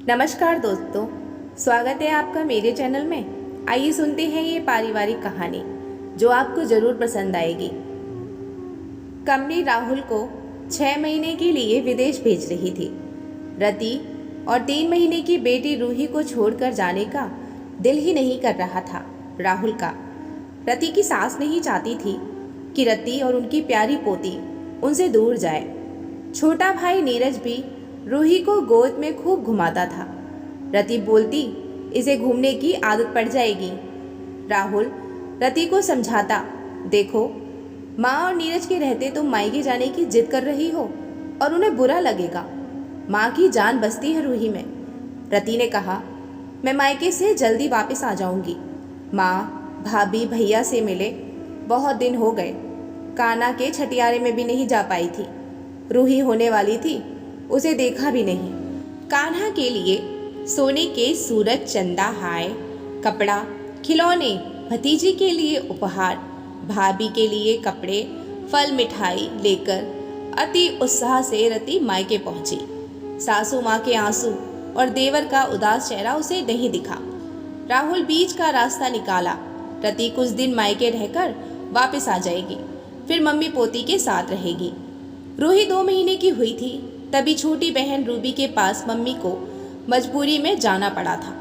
नमस्कार दोस्तों, स्वागत है आपका मेरे चैनल में। आइए सुनते हैं ये पारिवारिक कहानी जो आपको ज़रूर पसंद आएगी। कंपनी राहुल को 6 महीने के लिए विदेश भेज रही थी। रति और 3 महीने की बेटी रूही को छोड़कर जाने का दिल ही नहीं कर रहा था राहुल का। रति की सास नहीं चाहती थी कि रति और उनकी प्यारी पोती उनसे दूर जाए। छोटा भाई नीरज भी रूही को गोद में खूब घुमाता था। रति बोलती, इसे घूमने की आदत पड़ जाएगी। राहुल रति को समझाता, देखो माँ और नीरज के रहते तुम मायके जाने की जिद कर रही हो और उन्हें बुरा लगेगा। माँ की जान बसती है रूही में। रति ने कहा, मैं मायके से जल्दी वापस आ जाऊंगी। माँ भाभी भैया से मिले बहुत दिन हो गए। कान्हा के छठियारे में भी नहीं जा पाई थी। रूही होने वाली थी, उसे देखा भी नहीं। कान्हा के लिए सोने के सूरज चंदा हाय, कपड़ा, खिलौने, भतीजी के लिए उपहार, भाभी के लिए कपड़े, फल मिठाई लेकर अति उत्साह से रति मायके पहुंची। सासू माँ के आंसू और देवर का उदास चेहरा उसे नहीं दिखा। राहुल बीच का रास्ता निकाला। रति कुछ दिन मायके रहकर वापस आ जाएगी, फिर मम्मी पोती के साथ रहेगी। रूही 2 महीने की हुई थी तभी छोटी बहन रूबी के पास मम्मी को मजबूरी में जाना पड़ा था,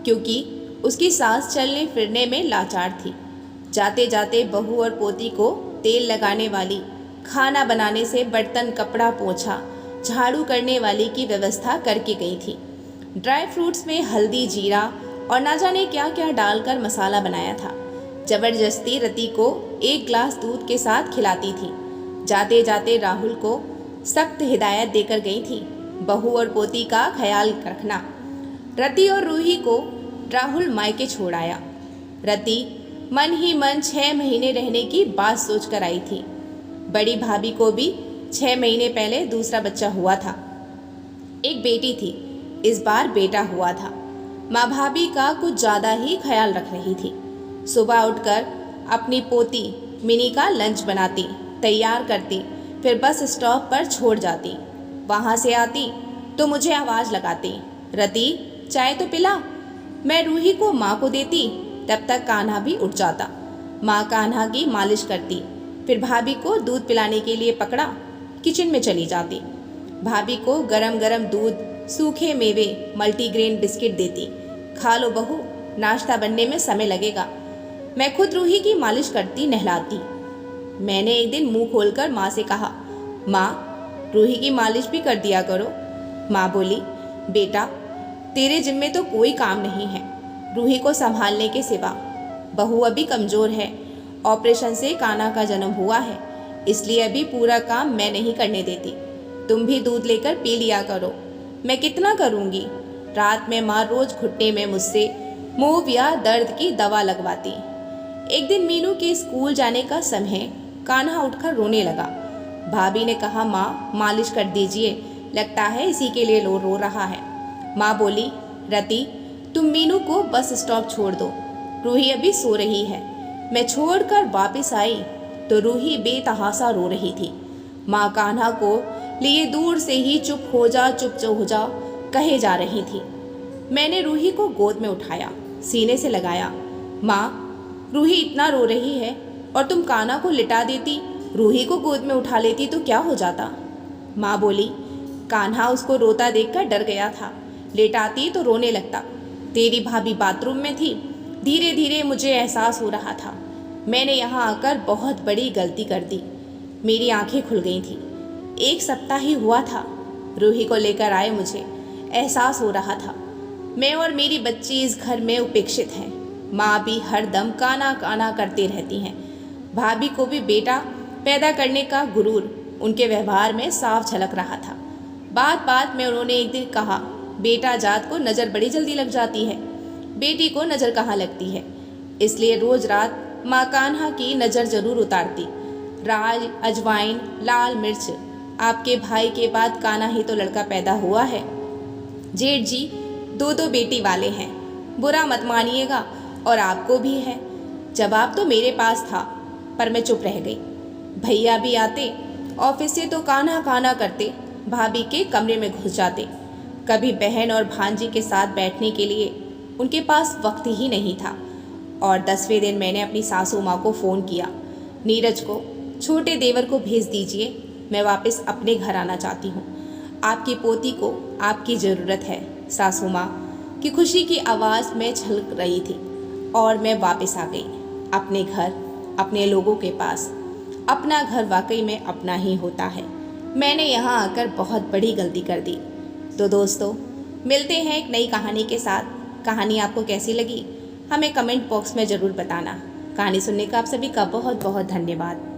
क्योंकि उसकी सास चलने फिरने में लाचार थी। जाते जाते बहू और पोती को तेल लगाने वाली, खाना बनाने से बर्तन कपड़ा पोछा झाड़ू करने वाली की व्यवस्था करके गई थी। ड्राई फ्रूट्स में हल्दी जीरा और ना जाने क्या क्या डालकर मसाला बनाया था। जबरदस्ती रति को 1 गिलास दूध के साथ खिलाती थी। जाते जाते राहुल को सख्त हिदायत देकर गई थी, बहू और पोती का ख्याल रखना। रति और रूही को राहुल मायके छोड़ आया। रति मन ही मन 6 महीने रहने की बात सोच कर आई थी। बड़ी भाभी को भी 6 महीने पहले दूसरा बच्चा हुआ था। एक बेटी थी, इस बार बेटा हुआ था। माँ भाभी का कुछ ज़्यादा ही ख्याल रख रही थी। सुबह उठकर अपनी पोती मिनी का लंच बनाती, तैयार करती, फिर बस स्टॉप पर छोड़ जाती। वहाँ से आती तो मुझे आवाज़ लगाती, रति चाय तो पिला। मैं रूही को माँ को देती, तब तक कान्हा भी उठ जाता। माँ कान्हा की मालिश करती, फिर भाभी को दूध पिलाने के लिए पकड़ा किचन में चली जाती। भाभी को गरम गरम दूध, सूखे मेवे, मल्टीग्रेन बिस्किट देती, खा लो बहू, नाश्ता बनने में समय लगेगा। मैं खुद रूही की मालिश करती, नहलाती। मैंने एक दिन मुंह खोलकर माँ से कहा, माँ रूही की मालिश भी कर दिया करो। माँ बोली, बेटा तेरे जिम्मे तो कोई काम नहीं है रूही को संभालने के सिवा। बहू अभी कमज़ोर है, ऑपरेशन से कान्हा का जन्म हुआ है, इसलिए अभी पूरा काम मैं नहीं करने देती। तुम भी दूध लेकर पी लिया करो। मैं कितना करूँगी। रात में माँ रोज़ घुटने में मुझसे मूव या दर्द की दवा लगवाती। एक दिन मीनू के स्कूल जाने का समय कान्हा उठकर रोने लगा। भाभी ने कहा, माँ मालिश कर दीजिए, लगता है इसी के लिए रो रहा है। माँ बोली, रति तुम मीनू को बस स्टॉप छोड़ दो, रूही अभी सो रही है। मैं छोड़कर वापस आई तो रूही बेतहासा रो रही थी। माँ कान्हा को लिए दूर से ही चुप हो जा कहे जा रही थी। मैंने रूही को गोद में उठाया, सीने से लगाया। माँ रूही इतना रो रही है और तुम कान्हा को लिटा देती, रूही को गोद में उठा लेती तो क्या हो जाता। माँ बोली, कान्हा उसको रोता देखकर डर गया था, लेटाती तो रोने लगता। तेरी भाभी बाथरूम में थी। धीरे धीरे मुझे एहसास हो रहा था मैंने यहाँ आकर बहुत बड़ी गलती कर दी। मेरी आंखें खुल गई थी। 1 सप्ताह ही हुआ था रूही को लेकर आए मुझे एहसास हो रहा था मैं और मेरी बच्ची इस घर में उपेक्षित हैं। माँ भी हर दम काना काना करती रहती हैं। भाभी को भी बेटा पैदा करने का गुरूर उनके व्यवहार में साफ झलक रहा था। बात बात में उन्होंने एक दिन कहा, बेटा जात को नज़र बड़ी जल्दी लग जाती है, बेटी को नज़र कहाँ लगती है। इसलिए रोज़ रात माँ कान्हा की नज़र ज़रूर उतारती। राज, अजवाइन, लाल मिर्च, आपके भाई के बाद कान्हा ही तो लड़का पैदा हुआ है। जेठ जी 2 बेटी वाले हैं, बुरा मत मानिएगा, और आपको भी है। जवाब तो मेरे पास था, पर मैं चुप रह गई। भैया भी आते, ऑफिस से तो कान्हा कान्हा करते, भाभी के कमरे में घुस जाते। कभी बहन और भांजी के साथ बैठने के लिए उनके पास वक्त ही नहीं था। और 10वें दिन मैंने अपनी सासू माँ को फ़ोन किया, नीरज को छोटे देवर को भेज दीजिए, मैं वापस अपने घर आना चाहती हूँ। आपकी पोती को आपकी ज़रूरत है। सासू माँ की खुशी की आवाज़ में छलक रही थी और मैं वापस आ गई अपने घर, अपने लोगों के पास। अपना घर वाकई में अपना ही होता है। मैंने यहाँ आकर बहुत बड़ी गलती कर दी। तो दोस्तों, मिलते हैं एक नई कहानी के साथ। कहानी आपको कैसी लगी हमें कमेंट बॉक्स में ज़रूर बताना। कहानी सुनने का आप सभी का बहुत बहुत धन्यवाद।